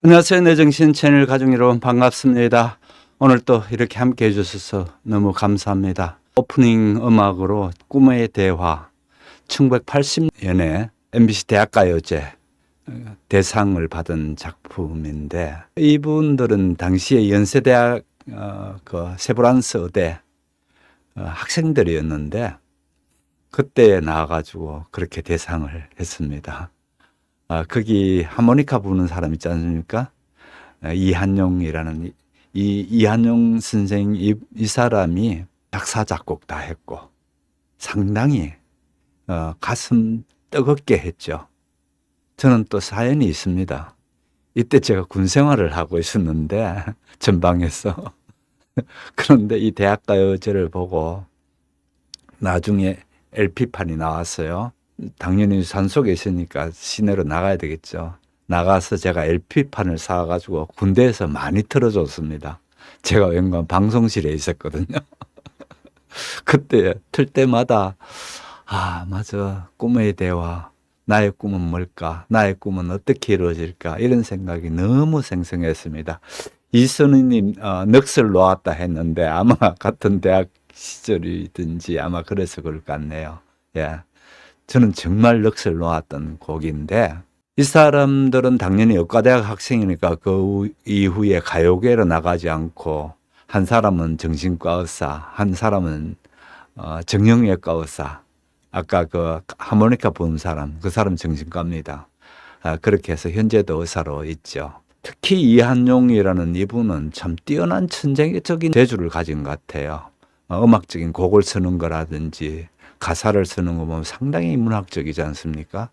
안녕하세요. 내 정신 채널 가족 여러분 반갑습니다. 오늘 또 이렇게 함께 해주셔서 너무 감사합니다. 오프닝 음악으로 꿈의 대화 1980년에 MBC 대학가요제 대상을 받은 작품인데, 이분들은 당시에 연세대학 그 세브란스 의대 학생들이었는데 그때 나와가지고 그렇게 대상을 했습니다. 거기 하모니카 부는 사람 있지 않습니까? 이한용이라는 이한용 선생, 이 사람이 작사 작곡 다 했고 상당히 가슴 뜨겁게 했죠. 저는 또 사연이 있습니다. 이때 제가 군 생활을 하고 있었는데 전방에서 그런데 이 대학가요제를 보고 나중에 LP판이 나왔어요. 당연히 산속에 있으니까 시내로 나가야 되겠죠. 나가서 제가 LP판을 사가지고 군대에서 많이 틀어줬습니다. 제가 웬간 방송실에 있었거든요. 그때 틀 때마다 맞아, 꿈의 대화, 나의 꿈은 뭘까, 나의 꿈은 어떻게 이루어질까, 이런 생각이 너무 생생했습니다. 이선희님 넋을 놓았다 했는데 아마 같은 대학 시절이든지 아마 그래서 그럴 것 같네요. 예. 저는 정말 넋을 놓았던 곡인데, 이 사람들은 당연히 의과대학 학생이니까 그 이후에 가요계로 나가지 않고, 한 사람은 정신과 의사, 한 사람은 정형외과 의사, 아까 그 하모니카 부는 사람, 그 사람 정신과입니다. 그렇게 해서 현재도 의사로 있죠. 특히 이한용이라는 이분은 참 뛰어난 천재적인 재주를 가진 것 같아요. 음악적인 곡을 쓰는 거라든지 가사를 쓰는 거 보면 상당히 문학적이지 않습니까?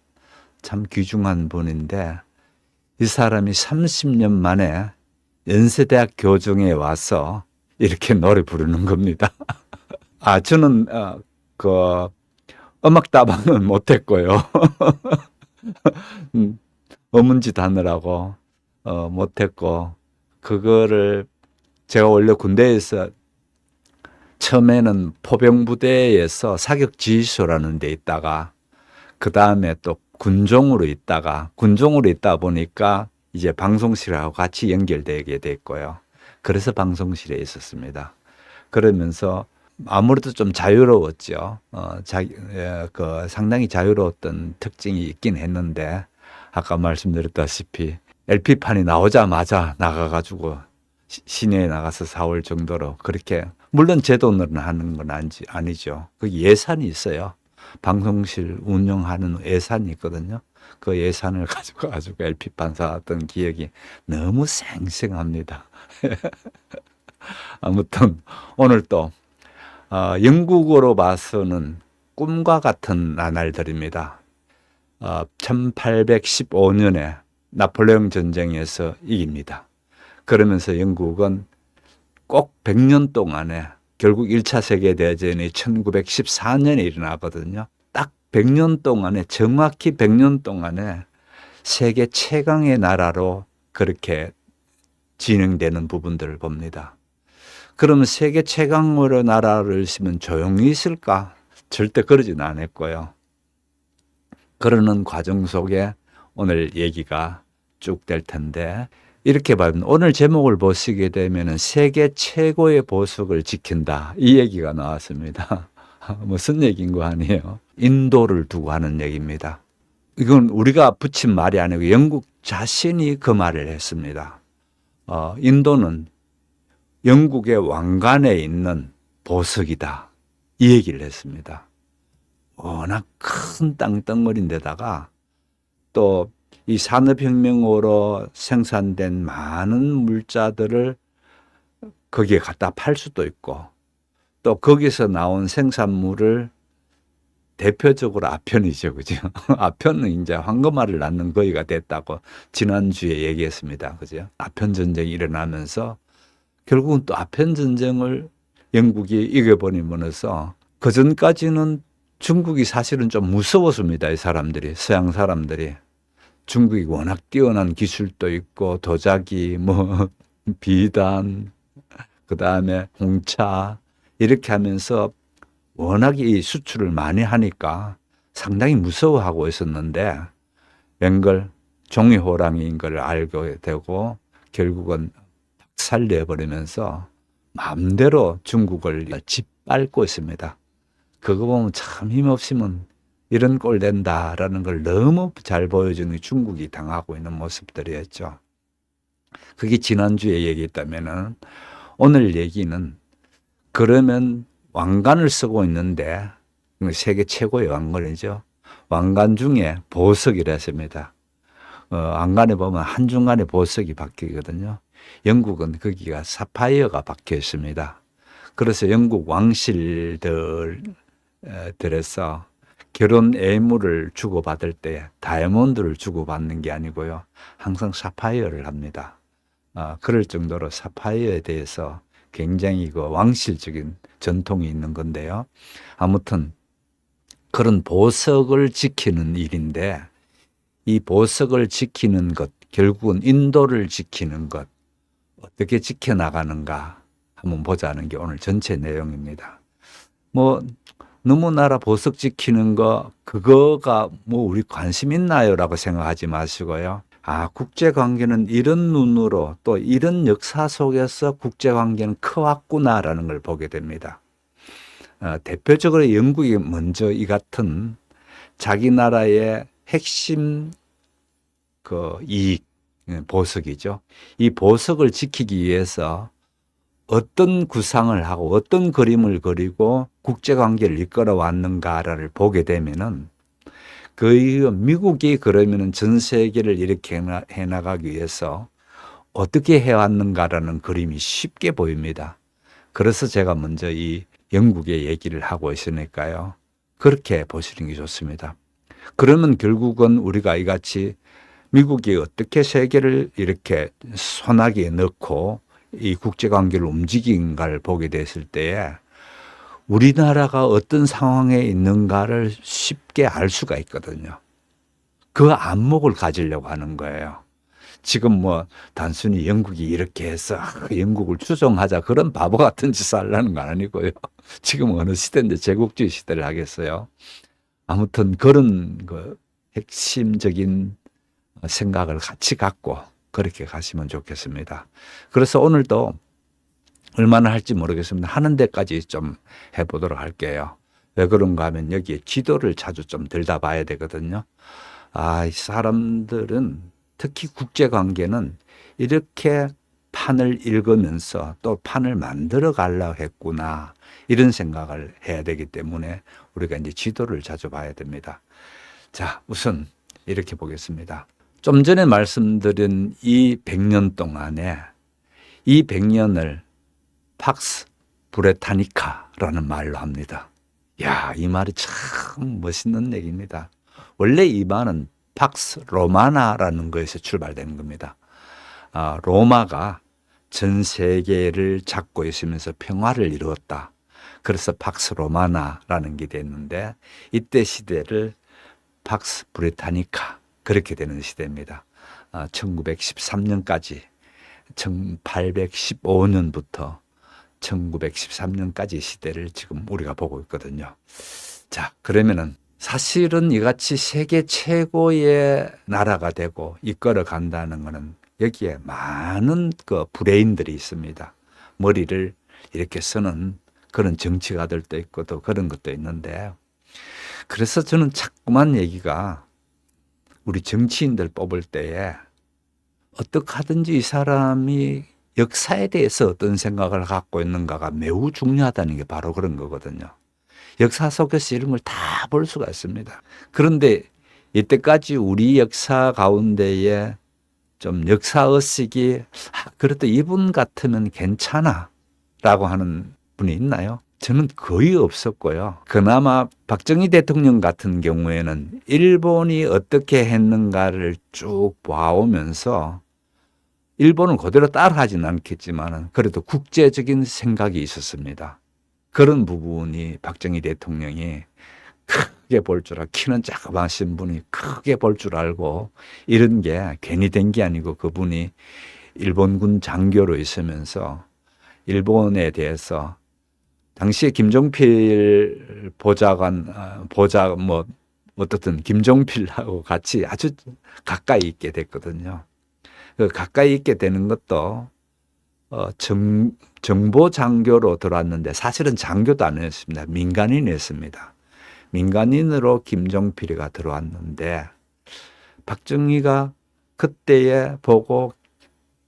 참 귀중한 분인데, 이 사람이 30년 만에 연세대학 교정에 와서 이렇게 노래 부르는 겁니다. 저는 그 음악 다방은 못했고요. 어문짓 하느라고 못했고, 그거를 제가 원래 군대에서 처음에는 포병부대에서 사격지휘소라는 데 있다가, 그 다음에 또 군종으로 있다 보니까 이제 방송실하고 같이 연결되게 됐고요. 그래서 방송실에 있었습니다. 그러면서 아무래도 좀 자유로웠죠. 상당히 자유로웠던 특징이 있긴 했는데, 아까 말씀드렸다시피 LP판이 나오자마자 나가가지고 시내에 나가서 사올 정도로, 그렇게, 물론 제 돈으로 하는 건 아니죠. 그 예산이 있어요. 방송실 운영하는 예산이 있거든요. 그 예산을 가지고 LP판 사왔던 기억이 너무 생생합니다. 아무튼 오늘 또 영국으로 봐서는 꿈과 같은 나날들입니다. 1815년에 나폴레옹 전쟁에서 이깁니다. 그러면서 영국은 꼭 100년 동안에, 결국 1차 세계대전이 1914년에 일어나거든요. 딱 100년 동안에, 정확히 100년 동안에 세계 최강의 나라로 그렇게 진행되는 부분들을 봅니다. 그러면 세계 최강으로 나라를 있으면 조용히 있을까? 절대 그러진 않았고요. 그러는 과정 속에 오늘 얘기가 쭉 될 텐데, 이렇게 봐면 오늘 제목을 보시게 되면 세계 최고의 보석을 지킨다, 이 얘기가 나왔습니다. 무슨 얘기인 거 아니에요? 인도를 두고 하는 얘기입니다. 이건 우리가 붙인 말이 아니고 영국 자신이 그 말을 했습니다. 인도는 영국의 왕관에 있는 보석이다, 이 얘기를 했습니다. 워낙 큰 땅덩어리인데다가 또 이 산업혁명으로 생산된 많은 물자들을 거기에 갖다 팔 수도 있고, 또 거기서 나온 생산물을 대표적으로 아편이죠, 그죠? 아편은 이제 황금알을 낳는 거위가 됐다고 지난주에 얘기했습니다, 그죠? 아편 전쟁이 일어나면서 결국은 또 아편 전쟁을 영국이 이겨버리면서, 그 전까지는 중국이 사실은 좀 무서웠습니다, 이 사람들이, 서양 사람들이. 중국이 워낙 뛰어난 기술도 있고, 도자기, 비단, 그 다음에 홍차, 이렇게 하면서 워낙 이 수출을 많이 하니까 상당히 무서워하고 있었는데, 웬걸 종이호랑이인 걸 알게 되고 결국은 살려버리면서 마음대로 중국을 짓밟고 있습니다. 그거 보면 참 힘없으면 이런 꼴 된다라는 걸 너무 잘 보여주는 중국이 당하고 있는 모습들이었죠. 그게 지난주에 얘기했다면은 오늘 얘기는 그러면 왕관을 쓰고 있는데 세계 최고의 왕관이죠. 왕관 중에 보석이라 했습니다. 왕관에 보면 한중간에 보석이 박히거든요. 영국은 거기가 사파이어가 박혀 있습니다. 그래서 영국 왕실들에서 결혼 예물을 주고받을 때 다이아몬드를 주고받는 게 아니고요. 항상 사파이어를 합니다. 그럴 정도로 사파이어에 대해서 굉장히 그 왕실적인 전통이 있는 건데요. 아무튼 그런 보석을 지키는 일인데 이 보석을 지키는 것, 결국은 인도를 지키는 것, 어떻게 지켜나가는가 한번 보자는 게 오늘 전체 내용입니다. 너무 나라 보석 지키는 거, 그거가 우리 관심 있나요? 라고 생각하지 마시고요. 국제관계는 이런 눈으로 또 이런 역사 속에서 국제관계는 커왔구나라는 걸 보게 됩니다. 대표적으로 영국이 먼저 이 같은 자기 나라의 핵심 이익, 보석이죠. 이 보석을 지키기 위해서 어떤 구상을 하고 어떤 그림을 그리고 국제관계를 이끌어 왔는가를 보게 되면은 미국이 그러면은 전 세계를 이렇게 해나가기 위해서 어떻게 해왔는가라는 그림이 쉽게 보입니다. 그래서 제가 먼저 이 영국의 얘기를 하고 있으니까요. 그렇게 보시는 게 좋습니다. 그러면 결국은 우리가 이같이 미국이 어떻게 세계를 이렇게 손아귀에 넣고 이 국제관계를 움직인가를 보게 됐을 때에 우리나라가 어떤 상황에 있는가를 쉽게 알 수가 있거든요. 그 안목을 가지려고 하는 거예요. 지금 단순히 영국이 이렇게 해서 영국을 추종하자 그런 바보 같은 짓을 하려는 건 아니고요. 지금 어느 시대인데 제국주의 시대를 하겠어요. 아무튼 그런 핵심적인 생각을 같이 갖고 그렇게 가시면 좋겠습니다. 그래서 오늘도 얼마나 할지 모르겠습니다. 하는 데까지 좀 해보도록 할게요. 왜 그런가 하면 여기에 지도를 자주 좀 들다 봐야 되거든요. 이 사람들은 특히 국제관계는 이렇게 판을 읽으면서 또 판을 만들어 가려고 했구나. 이런 생각을 해야 되기 때문에 우리가 이제 지도를 자주 봐야 됩니다. 자, 우선 이렇게 보겠습니다. 좀 전에 말씀드린 이 100년 동안에 이 100년을 팍스 브레타니카라는 말로 합니다. 이 말이 참 멋있는 얘기입니다. 원래 이 말은 팍스 로마나라는 것에서 출발되는 겁니다. 로마가 전 세계를 잡고 있으면서 평화를 이루었다. 그래서 팍스 로마나라는 게 됐는데 이때 시대를 팍스 브레타니카 그렇게 되는 시대입니다. 1913년까지 1815년부터 1913년까지 시대를 지금 우리가 보고 있거든요. 자, 그러면은 사실은 이같이 세계 최고의 나라가 되고 이끌어 간다는 것은 여기에 많은 브레인들이 있습니다. 머리를 이렇게 쓰는 그런 정치가들도 있고 또 그런 것도 있는데, 그래서 저는 자꾸만 얘기가 우리 정치인들 뽑을 때에 어떻게 하든지 이 사람이 역사에 대해서 어떤 생각을 갖고 있는가가 매우 중요하다는 게 바로 그런 거거든요. 역사 속에서 이런 걸 다 볼 수가 있습니다. 그런데 이때까지 우리 역사 가운데에 좀 역사의식이 그래도 이분 같으면 괜찮아 라고 하는 분이 있나요? 저는 거의 없었고요. 그나마 박정희 대통령 같은 경우에는 일본이 어떻게 했는가를 쭉 봐오면서 일본은 그대로 따라하지는 않겠지만 그래도 국제적인 생각이 있었습니다. 그런 부분이 박정희 대통령이 크게 볼 줄 알고, 키는 작아하신 분이 크게 볼 줄 알고, 이런 게 괜히 된 게 아니고 그분이 일본군 장교로 있으면서 일본에 대해서 당시에 김종필 보좌관 어떻든 김종필하고 같이 아주 가까이 있게 됐거든요. 그 가까이 있게 되는 것도 정보 장교로 들어왔는데 사실은 장교도 아니었습니다. 민간인이었습니다. 민간인으로 김종필이가 들어왔는데 박정희가 그때에 보고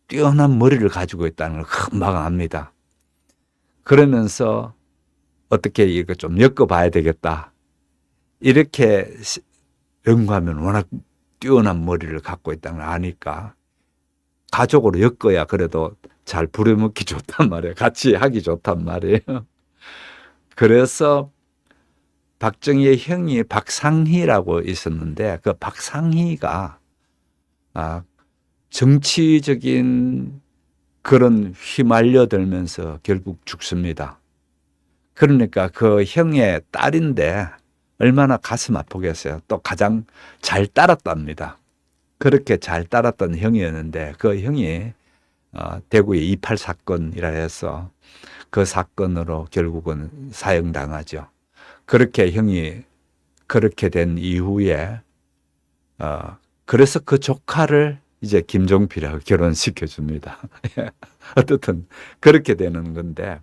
뛰어난 머리를 가지고 있다는 걸 금방 압니다. 그러면서 어떻게 이거 좀 엮어봐야 되겠다. 이렇게 연구하면 워낙 뛰어난 머리를 갖고 있다는 걸 아니까 가족으로 엮어야 그래도 잘 부려먹기 좋단 말이에요. 같이 하기 좋단 말이에요. 그래서 박정희의 형이 박상희라고 있었는데 그 박상희가 정치적인 그런 휘말려들면서 결국 죽습니다. 그러니까 그 형의 딸인데 얼마나 가슴 아프겠어요. 또 가장 잘 따랐답니다. 그렇게 잘 따랐던 형이었는데 그 형이 대구의 2.8 사건이라 해서 그 사건으로 결국은 사형당하죠. 그렇게 형이 그렇게 된 이후에 그래서 그 조카를 이제 김종필하고 결혼시켜 줍니다. 어떻든 그렇게 되는 건데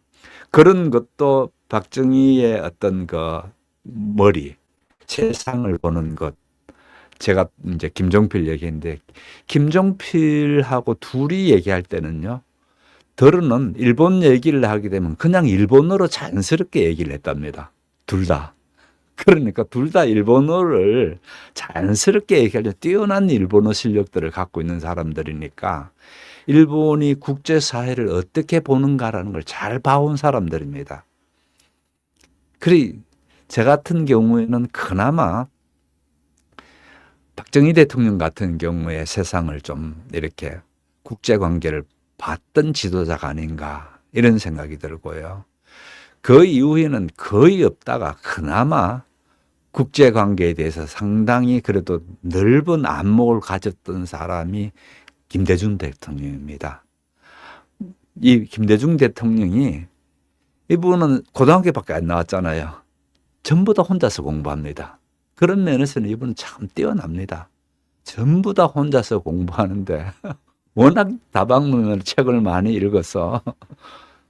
그런 것도 박정희의 어떤 그 머리, 세상을 보는 것. 제가 이제 김종필 얘기했는데 김종필하고 둘이 얘기할 때는요. 들어는 일본 얘기를 하게 되면 그냥 일본어로 자연스럽게 얘기를 했답니다. 둘 다. 그러니까 둘 다 일본어를 자연스럽게 얘기하려 뛰어난 일본어 실력들을 갖고 있는 사람들이니까 일본이 국제사회를 어떻게 보는가라는 걸 잘 봐온 사람들입니다. 그리 제 같은 경우에는 그나마 박정희 대통령 같은 경우에 세상을 좀 이렇게 국제관계를 봤던 지도자가 아닌가 이런 생각이 들고요. 그 이후에는 거의 없다가 그나마 국제관계에 대해서 상당히 그래도 넓은 안목을 가졌던 사람이 김대중 대통령입니다. 이 김대중 대통령이 이분은 고등학교밖에 안 나왔잖아요. 전부 다 혼자서 공부합니다. 그런 면에서는 이분은 참 뛰어납니다. 전부 다 혼자서 공부하는데 워낙 다방면으로 책을 많이 읽어서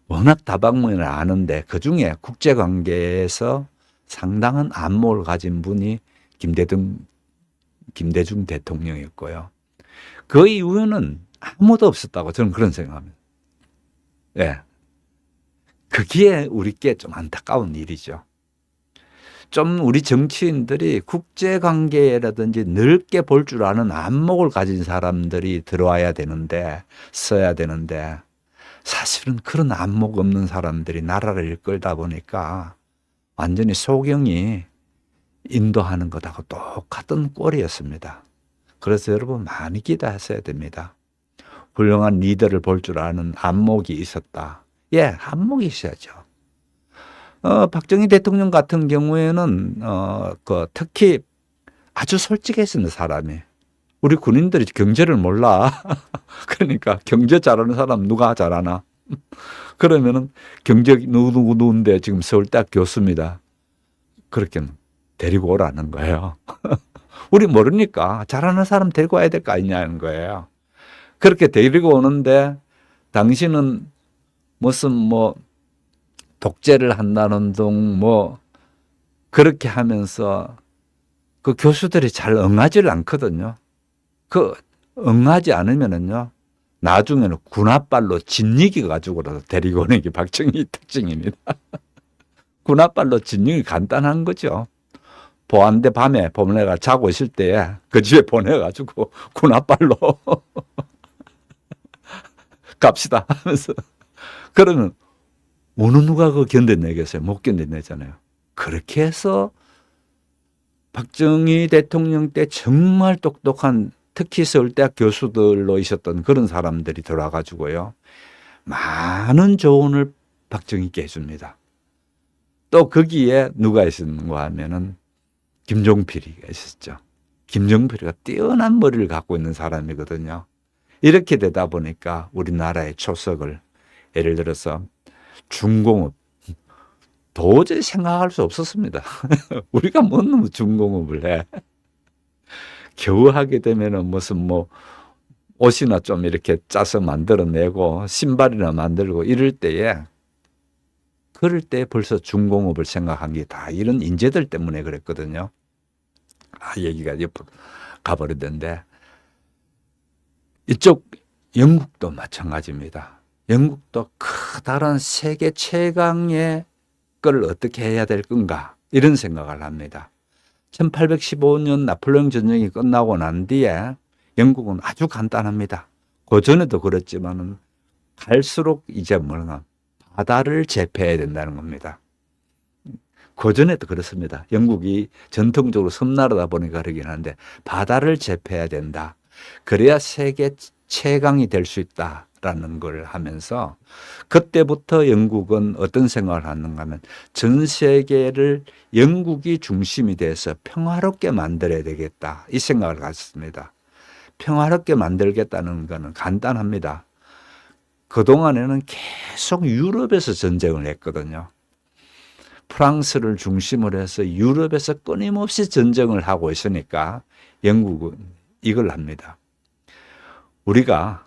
워낙 다방면을 아는데 그중에 국제관계에서 상당한 안목을 가진 분이 김대중 대통령이었고요. 그 이후에는 아무도 없었다고 저는 그런 생각합니다. 예. 그게 우리께 좀 안타까운 일이죠. 좀 우리 정치인들이 국제관계라든지 넓게 볼 줄 아는 안목을 가진 사람들이 들어와야 되는데, 써야 되는데, 사실은 그런 안목 없는 사람들이 나라를 이끌다 보니까 완전히 소경이 인도하는 것하고 똑같은 꼴이었습니다. 그래서 여러분 많이 기대하셔야 됩니다. 훌륭한 리더를 볼 줄 아는 안목이 있었다. 예, 안목이 있어야죠. 박정희 대통령 같은 경우에는 특히 아주 솔직했습니다, 사람이. 우리 군인들이 경제를 몰라. 그러니까 경제 잘하는 사람 누가 잘하나? 그러면은 경제 누구인데 지금 서울대학 교수입니다. 그렇게 데리고 오라는 거예요. 우리 모르니까 잘하는 사람 데리고 와야 될 거 아니냐는 거예요. 그렇게 데리고 오는데 당신은 무슨 독재를 한다는 둥 그렇게 하면서 그 교수들이 잘 응하지를 않거든요. 그 응하지 않으면은요 나중에는 군홧발로 진리기 가지고라도 데리고 오는 게 박정희 특징입니다. 군홧발로 진리기 간단한 거죠. 보안대 밤에 보내가 자고 있을 때 그 집에 보내가지고 군홧발로 갑시다 하면서 그러면 어느 누가 그거 견뎌내겠어요? 못 견뎌내잖아요. 그렇게 해서 박정희 대통령 때 정말 똑똑한 특히 서울대학 교수들로 있었던 그런 사람들이 들어와가지고요. 많은 조언을 박정희께 해줍니다. 또 거기에 누가 있었는가 하면은 김종필이가 있었죠. 김종필이가 뛰어난 머리를 갖고 있는 사람이거든요. 이렇게 되다 보니까 우리나라의 초석을 예를 들어서 중공업, 도저히 생각할 수 없었습니다. 우리가 뭔 중공업을 해. 겨우 하게 되면은 무슨 뭐 옷이나 좀 이렇게 짜서 만들어내고 신발이나 만들고 이럴 때에 그럴 때 벌써 중공업을 생각한 게 다 이런 인재들 때문에 그랬거든요. 얘기가 옆으로 가버리던데 이쪽 영국도 마찬가지입니다. 영국도 커다란 세계 최강의 걸 어떻게 해야 될 건가 이런 생각을 합니다. 1815년 나폴레옹 전쟁이 끝나고 난 뒤에 영국은 아주 간단합니다. 그 전에도 그랬지만은 갈수록 이제 뭐냐 바다를 제패해야 된다는 겁니다. 그 전에도 그렇습니다. 영국이 전통적으로 섬나라다 보니까 그러긴 한데 바다를 제패해야 된다. 그래야 세계 최강이 될 수 있다라는 걸 하면서 그때부터 영국은 어떤 생각을 하는가 하면 전 세계를 영국이 중심이 돼서 평화롭게 만들어야 되겠다. 이 생각을 가졌습니다. 평화롭게 만들겠다는 것은 간단합니다. 그동안에는 계속 유럽에서 전쟁을 했거든요. 프랑스를 중심으로 해서 유럽에서 끊임없이 전쟁을 하고 있으니까 영국은 이걸 합니다. 우리가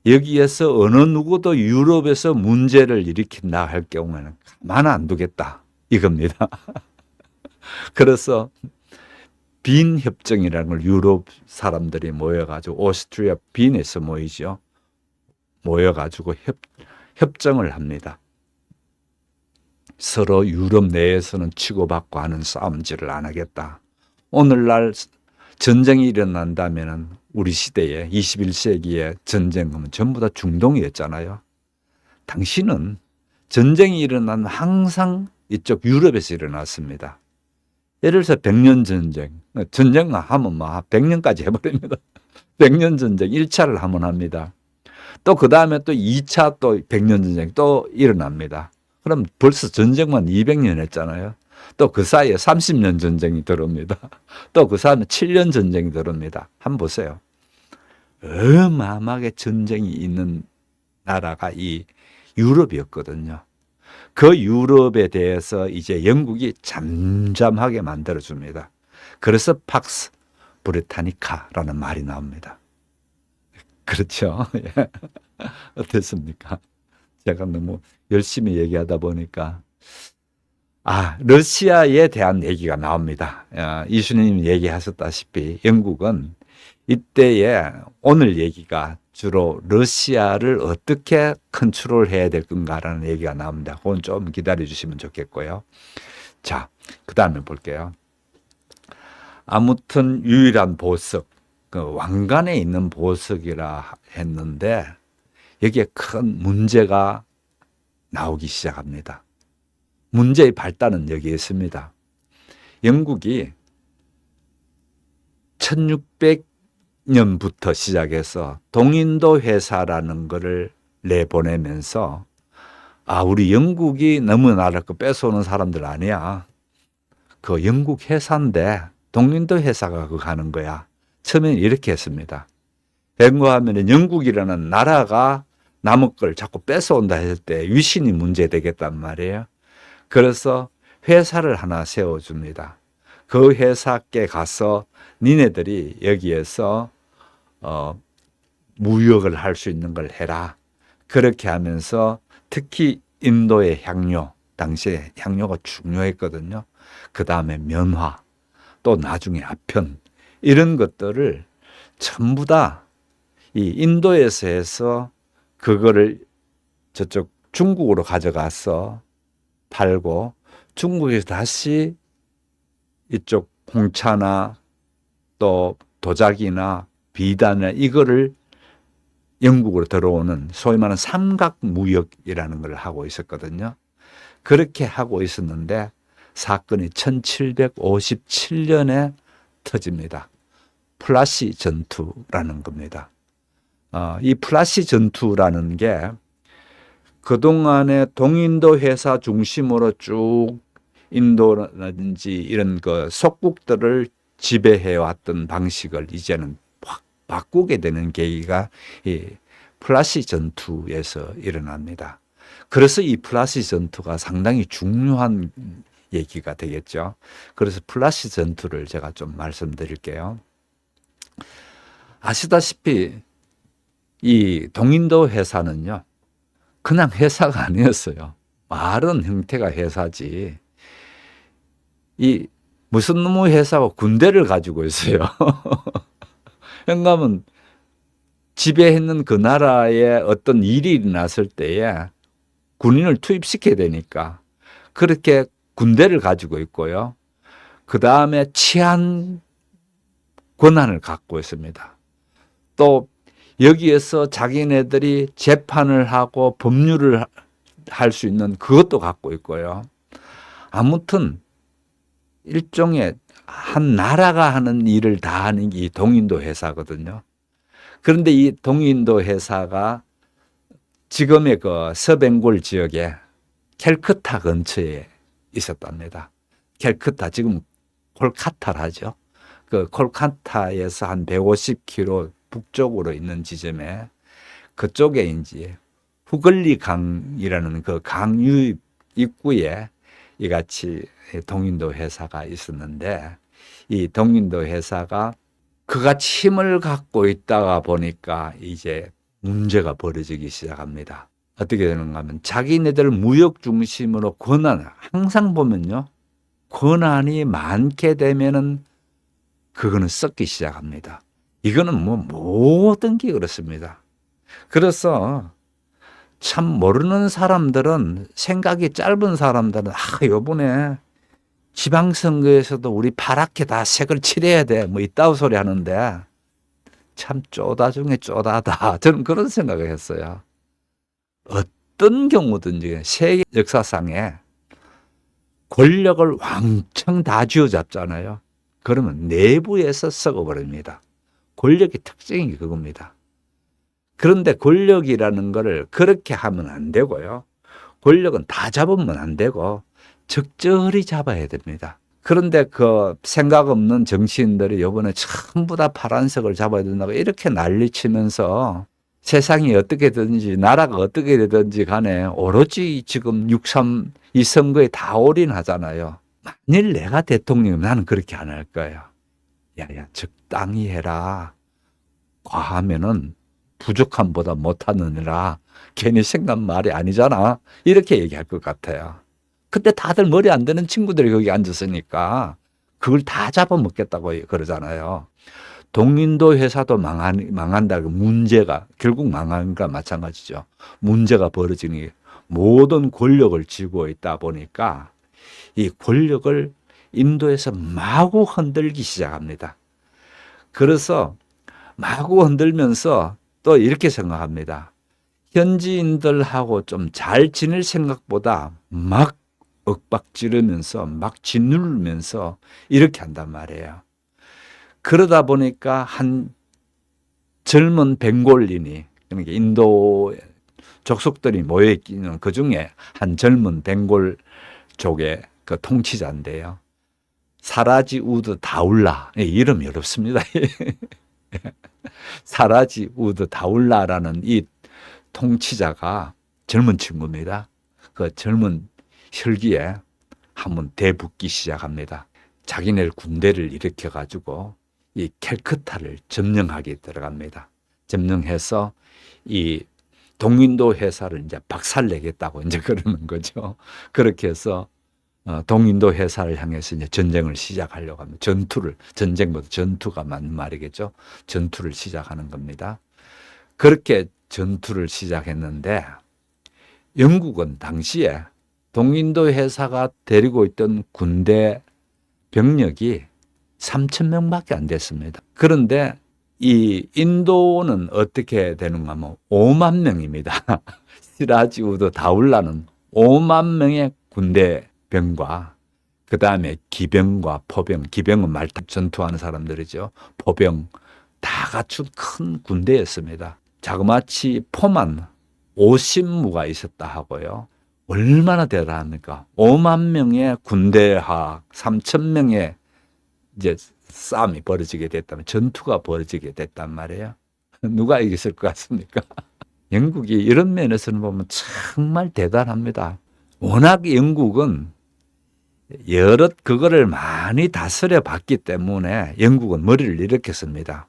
여기에서 어느 누구도 유럽에서 문제를 일으킨다 할 경우에는 가만 안 두겠다 이겁니다. 그래서 빈 협정이라는 걸 유럽 사람들이 모여가지고 오스트리아 빈에서 모이죠. 모여가지고 협정을 합니다. 서로 유럽 내에서는 치고받고 하는 싸움질을 안 하겠다. 오늘날 전쟁이 일어난다면 우리 시대에 21세기의 전쟁은 전부 다 중동이었잖아요. 당신은 전쟁이 일어나면 항상 이쪽 유럽에서 일어났습니다. 예를 들어서 100년 전쟁. 전쟁 하면 뭐 100년까지 해버립니다. 100년 전쟁 1차를 하면 합니다. 또 그 다음에 또 2차 또 100년 전쟁 또 일어납니다. 그럼 벌써 전쟁만 200년 했잖아요. 또 그 사이에 30년 전쟁이 들어옵니다. 또 그 사이에 7년 전쟁이 들어옵니다. 한번 보세요. 어마어마하게 전쟁이 있는 나라가 이 유럽이었거든요. 그 유럽에 대해서 이제 영국이 잠잠하게 만들어줍니다. 그래서 팍스 브리타니카라는 말이 나옵니다. 그렇죠. 어땠습니까? 제가 너무 열심히 얘기하다 보니까 러시아에 대한 얘기가 나옵니다. 이수님 얘기하셨다시피 영국은 이때에 오늘 얘기가 주로 러시아를 어떻게 컨트롤해야 될 건가라는 얘기가 나옵니다. 그건 좀 기다려 주시면 좋겠고요. 자, 그 다음에 볼게요. 아무튼 유일한 보석, 그 왕관에 있는 보석이라 했는데 여기에 큰 문제가 나오기 시작합니다. 문제의 발단은 여기에 있습니다. 영국이 1600년부터 시작해서 동인도 회사라는 것을 내보내면서 우리 영국이 너무 나라 거 뺏어오는 사람들 아니야. 그 영국 회사인데 동인도 회사가 그거 하는 거야. 처음에는 이렇게 했습니다. 왜냐하면 영국이라는 나라가 남의 걸 자꾸 뺏어온다 했을 때 위신이 문제되겠단 말이에요. 그래서 회사를 하나 세워줍니다. 그 회사께 가서 니네들이 여기에서 무역을 할 수 있는 걸 해라. 그렇게 하면서 특히 인도의 향료, 당시에 향료가 중요했거든요. 그 다음에 면화, 또 나중에 아편 이런 것들을 전부 다 이 인도에서 해서 그거를 저쪽 중국으로 가져가서 팔고 중국에서 다시 이쪽 홍차나 또 도자기나 비단이나 이거를 영국으로 들어오는 소위 말하는 삼각무역이라는 걸 하고 있었거든요. 그렇게 하고 있었는데 사건이 1757년에 터집니다. 플라시 전투라는 겁니다. 이 플라시 전투라는 게 그동안에 동인도 회사 중심으로 쭉 인도라든지 이런 그 속국들을 지배해왔던 방식을 이제는 확 바꾸게 되는 계기가 이 플라시 전투에서 일어납니다. 그래서 이 플라시 전투가 상당히 중요한 얘기가 되겠죠. 그래서 플라시 전투를 제가 좀 말씀드릴게요. 아시다시피 이 동인도 회사는요, 그냥 회사가 아니었어요. 말은 형태가 회사지. 이 무슨 놈의 회사가 군대를 가지고 있어요. 왜냐하면 지배했는 그 나라에 어떤 일이 일어났을 때에 군인을 투입시켜야 되니까 그렇게 군대를 가지고 있고요. 그 다음에 치안 권한을 갖고 있습니다. 또 여기에서 자기네들이 재판을 하고 법률을 할 수 있는 그것도 갖고 있고요. 아무튼 일종의 한 나라가 하는 일을 다 하는 게 이 동인도 회사거든요. 그런데 이 동인도 회사가 지금의 그 서벵골 지역에 캘커타 근처에 있었답니다. 캘커타, 지금 콜카타를 하죠. 그 콜카타에서 한 150km 북쪽으로 있는 지점에 그쪽에 이제 후글리 강이라는 그 강 유입 입구에 이같이 동인도 회사가 있었는데, 이 동인도 회사가 그같이 힘을 갖고 있다가 보니까 이제 문제가 벌어지기 시작합니다. 어떻게 되는가 하면 자기네들 무역 중심으로 권한, 항상 보면요, 권한이 많게 되면은 그거는 썩기 시작합니다. 이거는 뭐 모든 게 그렇습니다. 그래서 참 모르는 사람들은, 생각이 짧은 사람들은 요번에 지방선거에서도 우리 파랗게 다 색을 칠해야 돼, 뭐 이따구 소리 하는데 참 쪼다 중에 쪼다다. 저는 그런 생각을 했어요. 어떤 경우든지 세계 역사상에 권력을 왕창 다 쥐어잡잖아요. 그러면 내부에서 썩어버립니다. 권력의 특징이 그겁니다. 그런데 권력이라는 것을 그렇게 하면 안 되고요. 권력은 다 잡으면 안 되고 적절히 잡아야 됩니다. 그런데 그 생각 없는 정치인들이 이번에 전부 다 파란색을 잡아야 된다고 이렇게 난리치면서 세상이 어떻게 되든지 나라가 어떻게 되든지 간에 오로지 지금 6.3 이 선거에 다 올인하잖아요. 만일 내가 대통령이면 나는 그렇게 안 할 거예요. 야야, 적당히 해라. 과하면은 부족함보다 못하느니라. 괜히 생각 말이 아니잖아. 이렇게 얘기할 것 같아요. 그때 다들 머리 안 되는 친구들이 거기 앉았으니까 그걸 다 잡아먹겠다고 그러잖아요. 동인도 회사도 망한다고, 문제가 결국 망한 거와 마찬가지죠. 문제가 벌어지는 게 모든 권력을 쥐고 있다 보니까 이 권력을 인도에서 마구 흔들기 시작합니다. 그래서 마구 흔들면서 또 이렇게 생각합니다. 현지인들하고 좀 잘 지낼 생각보다 막 윽박지르면서 막 짓누르면서 이렇게 한단 말이에요. 그러다 보니까 한 젊은 벵골인이, 그러니까 인도 족속들이 모여있는 그 중에 한 젊은 벵골 족의 그 통치자인데요. 사라지 우드 다울라, 이름이 어렵습니다. 사라지 우드 다울라라는 이 통치자가 젊은 친구입니다. 그 젊은 혈기에 한번 대붙기 시작합니다. 자기네 군대를 일으켜가지고 이 캘커타를 점령하게 들어갑니다. 점령해서 이 동인도 회사를 이제 박살내겠다고 이제 그러는 거죠. 그렇게 해서 동인도 회사를 향해서 이제 전쟁을 시작하려고 합니다. 전쟁보다 전투가 맞는 말이겠죠. 전투를 시작하는 겁니다. 그렇게 전투를 시작했는데 영국은 당시에 동인도 회사가 데리고 있던 군대 병력이 3,000명밖에 안 됐습니다. 그런데 이 인도는 어떻게 되는가 하면 5만 명입니다. 시라지 우드 다울라는 5만 명의 군대 병과 그 다음에 기병과 포병, 기병은 말타 전투하는 사람들이죠. 포병 다 갖춘 큰 군대였습니다. 자그마치 포만 50무가 있었다 하고요. 얼마나 대단합니까? 5만 명의 군대와 3,000명의 이제 싸움이 벌어지게 됐다면, 전투가 벌어지게 됐단 말이에요. 누가 이겼을 것 같습니까? 영국이 이런 면에서는 보면 정말 대단합니다. 워낙 영국은 여럿 그거를 많이 다스려 봤기 때문에 영국은 머리를 일으켰습니다.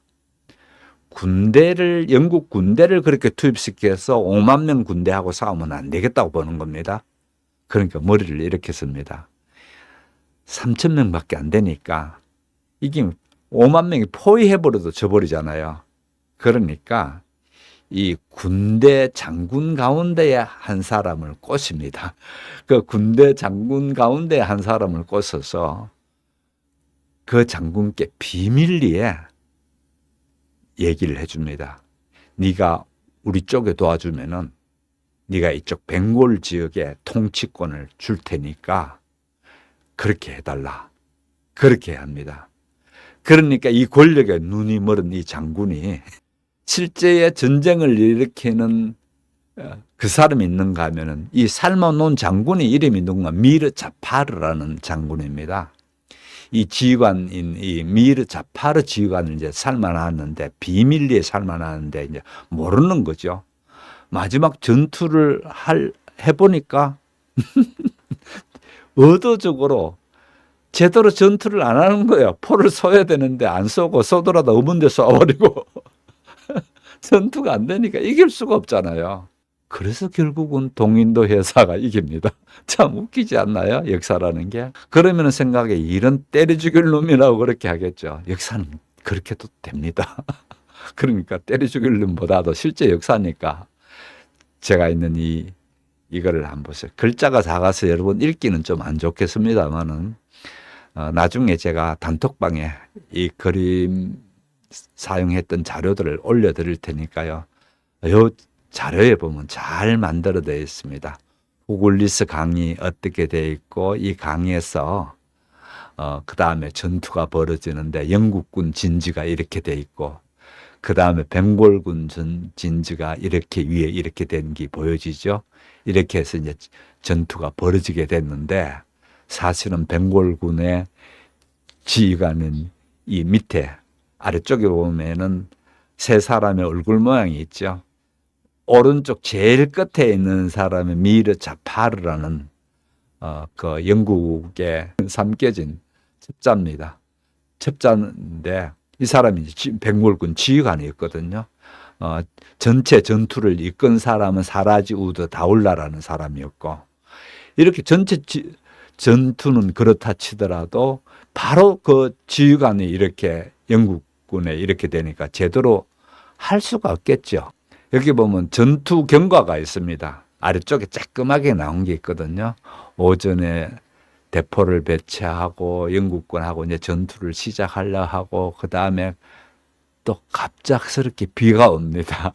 영국 군대를 그렇게 투입시켜서 5만 명 군대하고 싸우면 안 되겠다고 보는 겁니다. 그러니까 머리를 일으켰습니다. 3천 명밖에 안 되니까 이게 5만 명이 포위해버려도 져버리잖아요. 그러니까 이 군대 장군 가운데에 한 사람을 꽂습니다. 그 군대 장군 가운데 한 사람을 꽂아서 그 장군께 비밀리에 얘기를 해줍니다. 네가 우리 쪽에 도와주면은 네가 이쪽 벵골 지역의 통치권을 줄 테니까 그렇게 해달라. 그렇게 합니다. 그러니까 이 권력에 눈이 멀은 이 장군이 실제의 전쟁을 일으키는 그 사람이 있는가 하면은 이 삶아놓은 장군의 이름이 누군가 미르 자파르라는 장군입니다. 이 지휘관인 이 미르 자파르 지휘관을 이제 살만하는데 비밀리에 살만하는데 이제 모르는 거죠. 마지막 전투를 해보니까 의도적으로 제대로 전투를 안 하는 거예요. 포를 쏘야 되는데 안 쏘고 쏘더라도 없는 데 쏘아버리고 전투가 안 되니까 이길 수가 없잖아요. 그래서 결국은 동인도 회사가 이깁니다. 참 웃기지 않나요? 역사라는 게. 그러면 생각에 이런 때려 죽일 놈이라고 그렇게 하겠죠. 역사는 그렇게도 됩니다. 그러니까 때려 죽일 놈보다도 실제 역사니까 제가 있는 이거를 한번 보세요. 글자가 작아서 여러분 읽기는 좀 안 좋겠습니다만은 나중에 제가 단톡방에 이 그림 사용했던 자료들을 올려드릴 테니까요. 요 자료에 보면 잘 만들어져 있습니다. 후굴리스 강이 어떻게 되어 있고 이 강에서 그 다음에 전투가 벌어지는데 영국군 진지가 이렇게 되어 있고 그 다음에 벵골군 진지가 이렇게 위에 이렇게 된 게 보여지죠. 이렇게 해서 이제 전투가 벌어지게 됐는데 사실은 벵골군의 지휘관은 이 밑에 아래쪽에 보면은 세 사람의 얼굴 모양이 있죠. 오른쪽 제일 끝에 있는 사람이 미르 자파르라는 그 영국의 삼켜진 첩자입니다. 첩자인데 이 사람이 벵골군 지휘관이었거든요. 전체 전투를 이끈 사람은 사라지 우드 다울라라는 사람이었고 이렇게 전체 전투는 그렇다 치더라도 바로 그 지휘관이 이렇게 영국군에 이렇게 되니까 제대로 할 수가 없겠죠. 여기 보면 전투 경과가 있습니다. 아래쪽에 쬐끔하게 나온 게 있거든요. 오전에 대포를 배치하고 영국군하고 이제 전투를 시작하려 하고 그 다음에 또 갑작스럽게 비가 옵니다.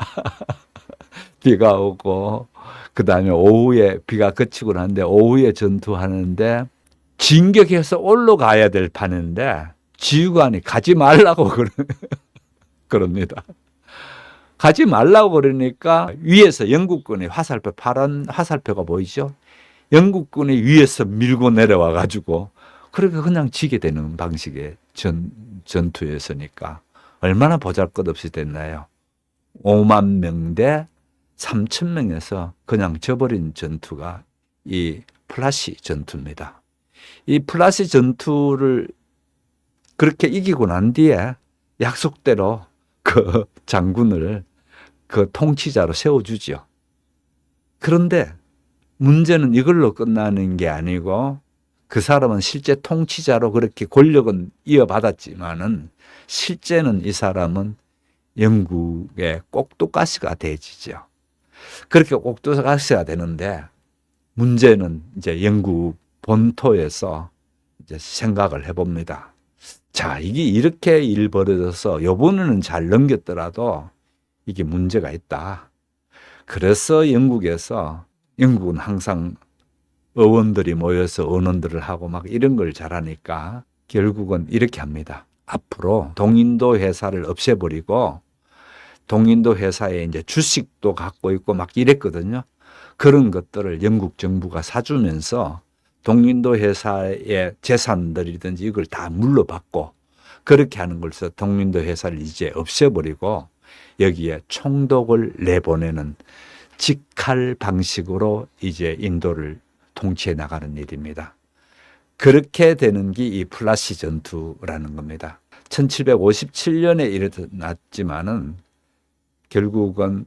비가 오고 그 다음에 오후에 비가 그치고 나는데 오후에 전투하는데 진격해서 올라가야 될 판인데 지휘관이 가지 말라고 그럽니다. 가지 말라고 그러니까 위에서 영국군의 화살표, 파란 화살표가 보이죠? 영국군이 위에서 밀고 내려와 가지고 그렇게 그냥 지게 되는 방식의 전투였으니까 얼마나 보잘것없이 됐나요? 5만 명 대 3천 명에서 그냥 져버린 전투가 이 플라시 전투입니다. 이 플라시 전투를 그렇게 이기고 난 뒤에 약속대로 그 장군을 그 통치자로 세워주죠. 그런데 문제는 이걸로 끝나는 게 아니고 그 사람은 실제 통치자로 그렇게 권력은 이어받았지만은 실제는 이 사람은 영국의 꼭두가시가 되지죠. 그렇게 꼭두가시가 되는데 문제는 이제 영국 본토에서 이제 생각을 해봅니다. 자, 이게 이렇게 일 벌어져서 요번에는 잘 넘겼더라도 이게 문제가 있다. 그래서 영국은 항상 의원들이 모여서 언론들을 하고 막 이런 걸 잘하니까 결국은 이렇게 합니다. 앞으로 동인도 회사를 없애버리고 동인도 회사에 이제 주식도 갖고 있고 막 이랬거든요. 그런 것들을 영국 정부가 사주면서 동인도 회사의 재산들이든지 이걸 다 물러받고 그렇게 하는 걸서 동인도 회사를 이제 없애버리고 여기에 총독을 내보내는 직할 방식으로 이제 인도를 통치해 나가는 일입니다. 그렇게 되는 게 이 플라시 전투라는 겁니다. 1757년에 일어났지만은 결국은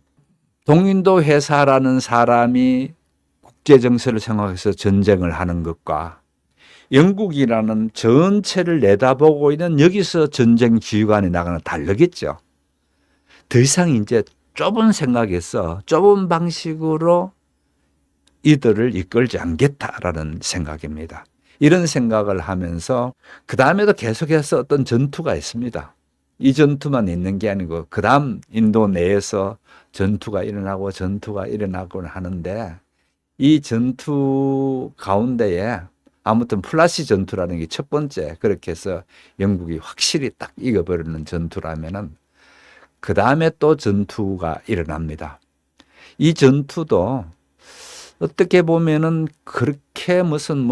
동인도 회사라는 사람이 국제 정세를 생각해서 전쟁을 하는 것과 영국이라는 전체를 내다보고 있는 여기서 전쟁 지휘관이 나가는 다르겠죠. 더 이상 이제 좁은 생각에서 좁은 방식으로 이들을 이끌지 않겠다라는 생각입니다. 이런 생각을 하면서 그 다음에도 계속해서 어떤 전투가 있습니다. 이 전투만 있는 게 아니고 그 다음 인도 내에서 전투가 일어나고 하는데 이 전투 가운데에 아무튼 플라시 전투라는 게 첫 번째 그렇게 해서 영국이 확실히 딱 이겨버리는 전투라면은 그 다음에 또 전투가 일어납니다. 이 전투도 어떻게 보면은 그렇게 무슨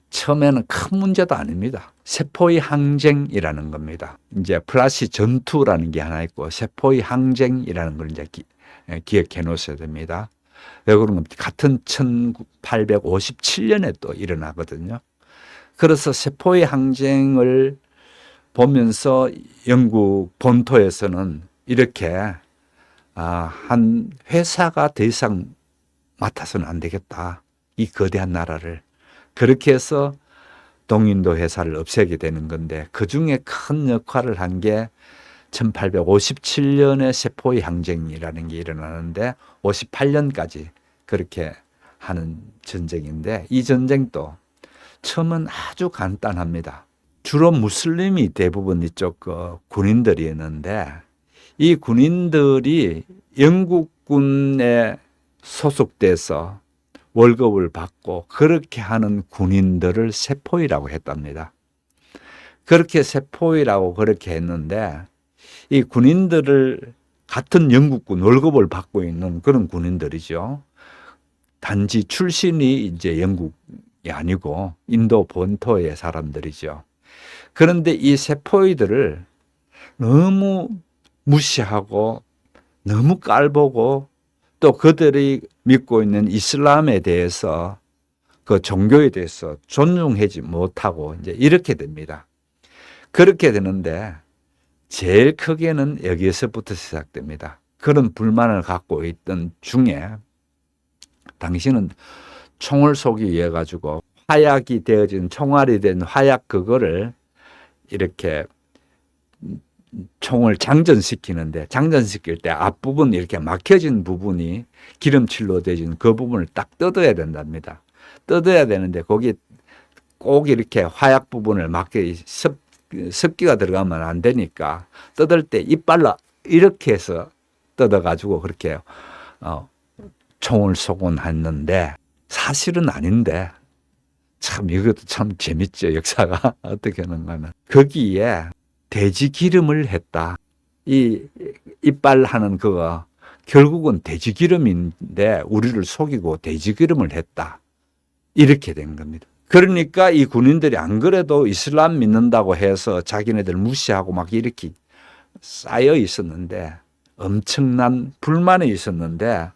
처음에는 큰 문제도 아닙니다. 세포의 항쟁이라는 겁니다. 이제 플라시 전투라는 게 하나 있고 세포의 항쟁이라는 걸 이제 기억해 놓으셔야 됩니다. 왜 그런 겁니까? 같은 1857년에 또 일어나거든요. 그래서 세포의 항쟁을 보면서 영국 본토에서는 이렇게 한 회사가 더 이상 맡아서는 안 되겠다. 이 거대한 나라를. 그렇게 해서 동인도 회사를 없애게 되는 건데 그중에 큰 역할을 한 게 1857년에 세포의 항쟁이라는 게 일어나는데 58년까지 그렇게 하는 전쟁인데 이 전쟁도 처음은 아주 간단합니다. 주로 무슬림이 대부분 이쪽 군인들이었는데 이 군인들이 영국군에 소속돼서 월급을 받고 그렇게 하는 군인들을 세포이라고 했답니다. 그렇게 세포이라고 그렇게 했는데 이 군인들을 같은 영국군 월급을 받고 있는 그런 군인들이죠. 단지 출신이 이제 영국이 아니고 인도 본토의 사람들이죠. 그런데 이 세포이들을 너무 무시하고 너무 깔보고 또 그들이 믿고 있는 이슬람에 대해서 그 종교에 대해서 존중하지 못하고 이제 이렇게 됩니다. 그렇게 되는데 제일 크게는 여기에서부터 시작됩니다. 그런 불만을 갖고 있던 중에 당신은 총을 쏘기 위해 가지고 화약이 되어진 총알이 된 화약 그거를 이렇게 총을 장전시키는데 장전시킬 때 앞부분 이렇게 막혀진 부분이 기름칠로 되어진 그 부분을 딱 뜯어야 된답니다. 뜯어야 되는데 거기 꼭 이렇게 화약 부분을 막게 습기가 들어가면 안 되니까 뜯을 때 이빨로 이렇게 해서 뜯어가지고 그렇게 총을 쏘곤 했는데 사실은 아닌데 참 이것도 참 재밌죠. 역사가 어떻게 하는가 하면 거기에 돼지 기름을 했다. 이 이빨 하는 그거 결국은 돼지 기름인데 우리를 속이고 돼지 기름을 했다. 이렇게 된 겁니다. 그러니까 이 군인들이 안 그래도 이슬람 믿는다고 해서 자기네들 무시하고 막 이렇게 쌓여 있었는데 엄청난 불만이 있었는데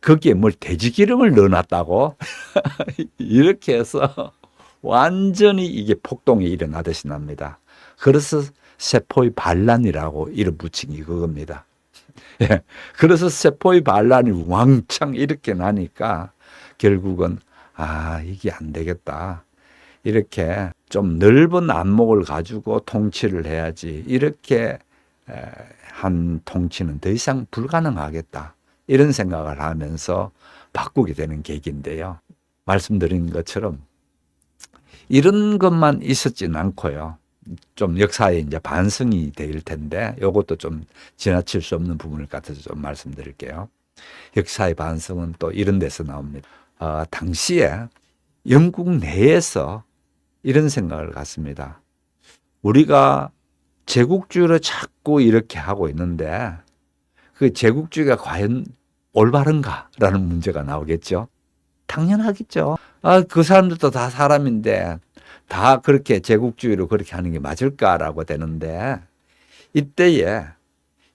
거기에 뭘 돼지 기름을 넣어놨다고 이렇게 해서 완전히 이게 폭동이 일어나듯이 납니다. 그래서 세포의 반란이라고 이름 붙인 게 그겁니다. 예. 그래서 세포의 반란이 왕창 이렇게 나니까 결국은 이게 안 되겠다. 이렇게 좀 넓은 안목을 가지고 통치를 해야지 이렇게 한 통치는 더 이상 불가능하겠다. 이런 생각을 하면서 바꾸게 되는 계기인데요. 말씀드린 것처럼 이런 것만 있었진 않고요. 좀 역사에 이제 반성이 될 텐데 이것도 좀 지나칠 수 없는 부분을 갖아서 좀 말씀드릴게요. 역사의 반성은 또 이런 데서 나옵니다. 당시에 영국 내에서 이런 생각을 갖습니다. 우리가 제국주의를 자꾸 이렇게 하고 있는데 그 제국주의가 과연 올바른가라는 문제가 나오겠죠. 당연하겠죠. 그 사람들도 다 사람인데 다 그렇게 제국주의로 그렇게 하는 게 맞을까라고 되는데 이때에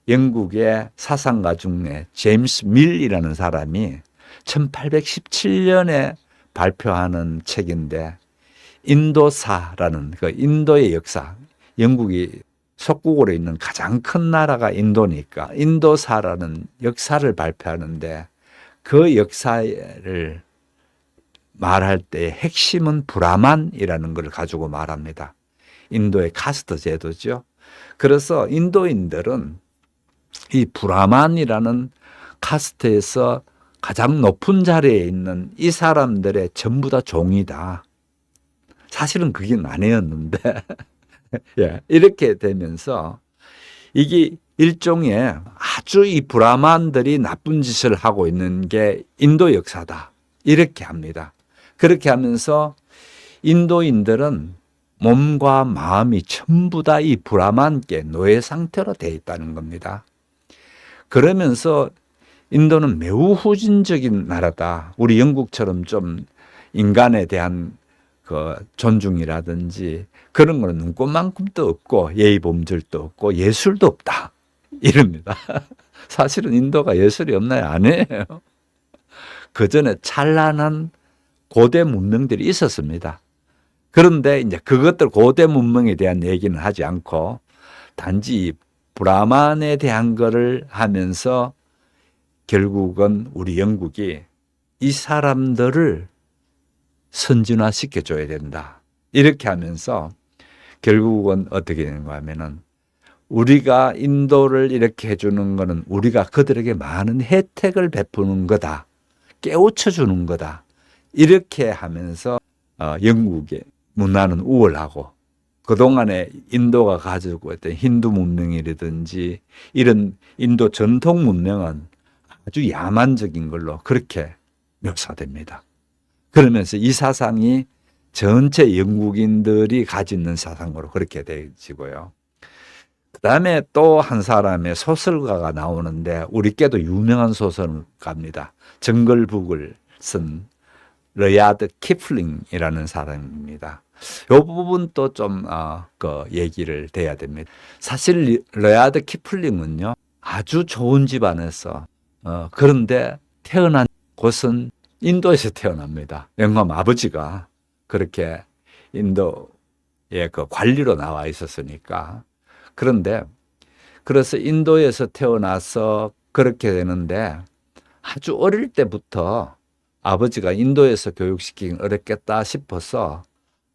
영국의 사상가 중에 제임스 밀이라는 사람이 1817년에 발표하는 책인데, 인도사라는 그 인도의 역사, 영국이 속국으로 있는 가장 큰 나라가 인도니까 인도사라는 역사를 발표하는데, 그 역사를 말할 때 핵심은 브라만이라는 걸 가지고 말합니다. 인도의 카스트 제도죠. 그래서 인도인들은 이 브라만이라는 카스트에서 가장 높은 자리에 있는 이 사람들의 전부 다 종이다. 사실은 그게 아니었는데 예, 이렇게 되면서 이게 일종의 아주 이 브라만들이 나쁜 짓을 하고 있는 게 인도 역사다. 이렇게 합니다. 그렇게 하면서 인도인들은 몸과 마음이 전부 다 이 브라만께 노예 상태로 되어 있다는 겁니다. 그러면서 인도는 매우 후진적인 나라다. 우리 영국처럼 좀 인간에 대한 그 존중이라든지 그런 거는 눈꽃만큼도 없고 예의 범절도 없고 예술도 없다. 이럽니다. 사실은 인도가 예술이 없나요? 아니에요. 그 전에 찬란한 고대 문명들이 있었습니다. 그런데 이제 그것들 고대 문명에 대한 얘기는 하지 않고 단지 브라만에 대한 거를 하면서 결국은 우리 영국이 이 사람들을 선진화시켜줘야 된다. 이렇게 하면서 결국은 어떻게 되는가 하면은 우리가 인도를 이렇게 해주는 거는 우리가 그들에게 많은 혜택을 베푸는 거다. 깨우쳐주는 거다. 이렇게 하면서 영국의 문화는 우월하고 그동안에 인도가 가지고 있던 힌두 문명이라든지 이런 인도 전통 문명은 아주 야만적인 걸로 그렇게 묘사됩니다. 그러면서 이 사상이 전체 영국인들이 가지는 사상으로 그렇게 되어지고요. 그 다음에 또 한 사람의 소설가가 나오는데 우리께도 유명한 소설가입니다. 정글북을 쓴 러야드 키플링이라는 사람입니다. 이 부분도 좀 그 얘기를 돼야 됩니다. 사실 러야드 키플링은요 아주 좋은 집안에서 그런데 태어난 곳은 인도에서 태어납니다. 영감 아버지가 그렇게 인도의 그 관리로 나와 있었으니까. 그런데 그래서 인도에서 태어나서 그렇게 되는데 아주 어릴 때부터 아버지가 인도에서 교육시키긴 어렵겠다 싶어서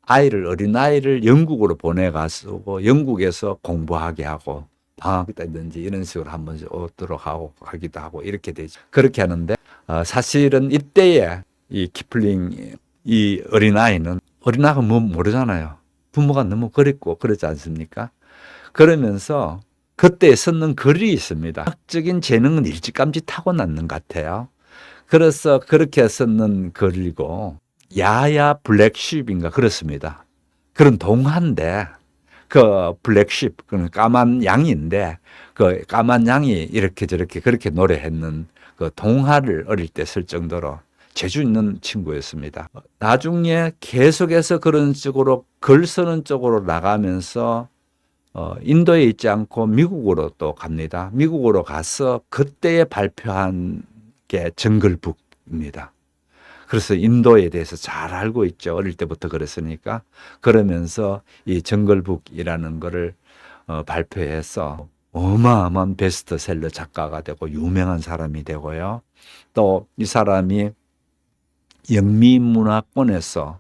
어린아이를 영국으로 보내가지고 영국에서 공부하게 하고 방학 때든지 이런 식으로 한 번씩 오도록 하고 가기도 하고 이렇게 되죠. 그렇게 하는데 사실은 이때에 이 키플링 이 어린아이가 뭐 모르잖아요. 부모가 너무 그립고 그러지 않습니까? 그러면서 그때 썼는 글이 있습니다. 학적인 재능은 일찌감치 타고났는 것 같아요. 그래서 그렇게 썼는 글이고 야야 블랙쉽인가 그렇습니다. 그런 동화인데 그 블랙쉽, 그 까만 양인데 그 까만 양이 이렇게 저렇게 그렇게 노래했는 그 동화를 어릴 때 쓸 정도로 재주 있는 친구였습니다. 나중에 계속해서 그런 쪽으로 글 쓰는 쪽으로 나가면서 인도에 있지 않고 미국으로 또 갑니다. 미국으로 가서 그때에 발표한 게 정글북입니다. 그래서 인도에 대해서 잘 알고 있죠. 어릴 때부터 그랬으니까. 그러면서 이 정글북이라는 거를 발표해서 어마어마한 베스트셀러 작가가 되고 유명한 사람이 되고요. 또 이 사람이 영미문화권에서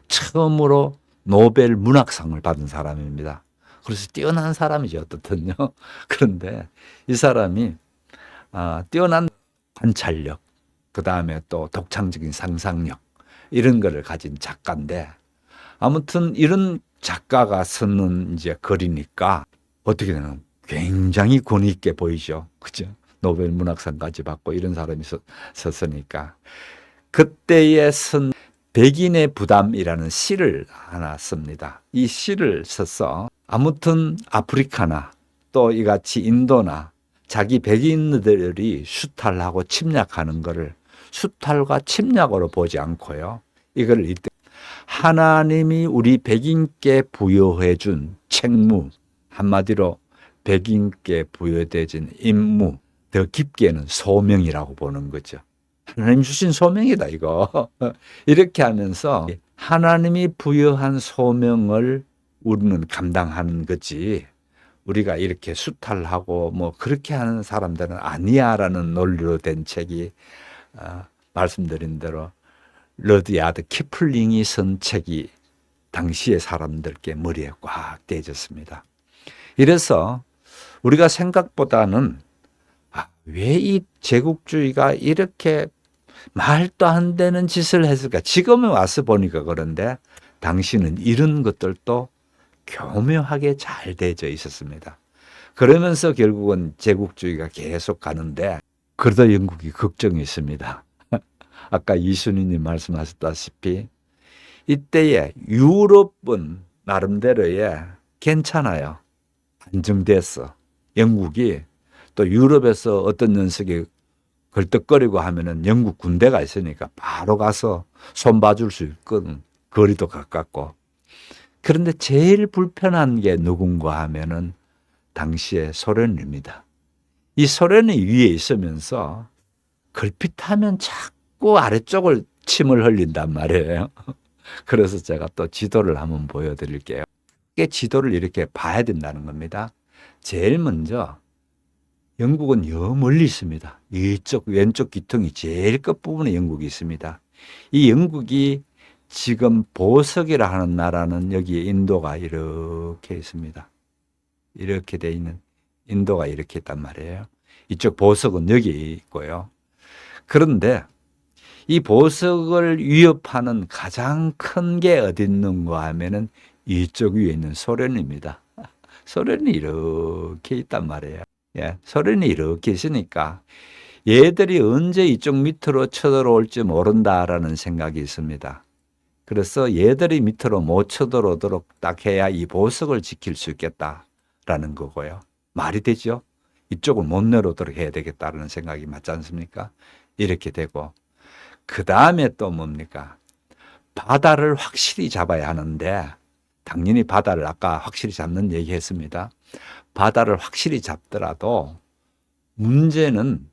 처음으로 노벨 문학상을 받은 사람입니다. 그래서 뛰어난 사람이죠, 어떻든요. 그런데 이 사람이 뛰어난 관찰력, 그 다음에 또 독창적인 상상력, 이런 거를 가진 작가인데, 아무튼 이런 작가가 쓰는 이제 글이니까 어떻게 되나 굉장히 권위 있게 보이죠. 그죠? 노벨 문학상까지 받고 이런 사람이 썼으니까. 그때에 쓴 백인의 부담이라는 시를 하나 씁니다. 이 시를 써서 아무튼 아프리카나 또 이같이 인도나 자기 백인들이 수탈하고 침략하는 것을 수탈과 침략으로 보지 않고요. 이걸 이때 하나님이 우리 백인께 부여해 준 책무, 한마디로 백인께 부여되진 임무, 더 깊게는 소명이라고 보는 거죠. 하나님 주신 소명이다 이거. 이렇게 하면서 하나님이 부여한 소명을 우리는 감당하는 거지, 우리가 이렇게 수탈하고 뭐 그렇게 하는 사람들은 아니야라는 논리로 된 책이 말씀드린 대로 러드야드 키플링이 쓴 책이 당시의 사람들께 머리에 꽉 대졌습니다. 이래서 우리가 생각보다는 왜 이 제국주의가 이렇게 말도 안 되는 짓을 했을까? 지금에 와서 보니까 그런데 당시는 이런 것들도 교묘하게 잘 되어 있었습니다. 그러면서 결국은 제국주의가 계속 가는데, 그러다 영국이 걱정이 있습니다. 아까 이순희님 말씀하셨다시피 이때에 유럽은 나름대로의 괜찮아요. 안정됐어. 영국이 또 유럽에서 어떤 녀석이 걸떡거리고 하면은 영국 군대가 있으니까 바로 가서 손봐줄 수 있거든. 거리도 가깝고. 그런데 제일 불편한 게 누군가 하면은 당시에 소련입니다. 이 소련이 위에 있으면서 걸핏하면 자꾸 아래쪽을 침을 흘린단 말이에요. 그래서 제가 또 지도를 한번 보여드릴게요. 이게 지도를 이렇게 봐야 된다는 겁니다. 제일 먼저 영국은 여 멀리 있습니다. 이쪽 왼쪽 귀퉁이 제일 끝부분에 영국이 있습니다. 이 영국이 지금 보석이라 하는 나라는 여기에 인도가 이렇게 있습니다. 이렇게 돼 있는 인도가 이렇게 있단 말이에요. 이쪽 보석은 여기 있고요. 그런데 이 보석을 위협하는 가장 큰 게 어디 있는가 하면은 이쪽 위에 있는 소련입니다. 소련이 이렇게 있단 말이에요. 예, 소련이 이렇게 있으니까 얘들이 언제 이쪽 밑으로 쳐들어올지 모른다라는 생각이 있습니다. 그래서 얘들이 밑으로 못 쳐들어오도록 딱 해야 이 보석을 지킬 수 있겠다라는 거고요. 말이 되죠? 이쪽을 못 내려오도록 해야 되겠다라는 생각이 맞지 않습니까? 이렇게 되고, 그 다음에 또 뭡니까? 바다를 확실히 잡아야 하는데, 당연히 바다를 아까 확실히 잡는 얘기 했습니다. 바다를 확실히 잡더라도 문제는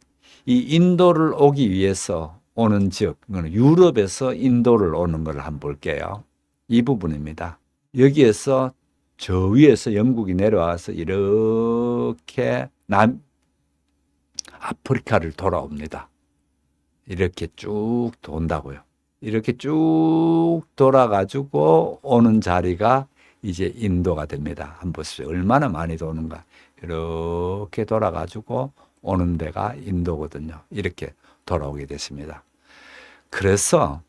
이 인도를 오기 위해서 오는 지역, 유럽에서 인도를 오는 걸 한번 볼게요. 이 부분입니다. 여기에서 저 위에서 영국이 내려와서 이렇게 아프리카를 돌아옵니다. 이렇게 쭉 돈다고요. 이렇게 쭉 돌아가지고 오는 자리가 이제 인도가 됩니다. 한번 보십시오. 얼마나 많이 도는가. 이렇게 돌아가지고 오는 데가 인도거든요. 이렇게 돌아오게 됐습니다. 그래서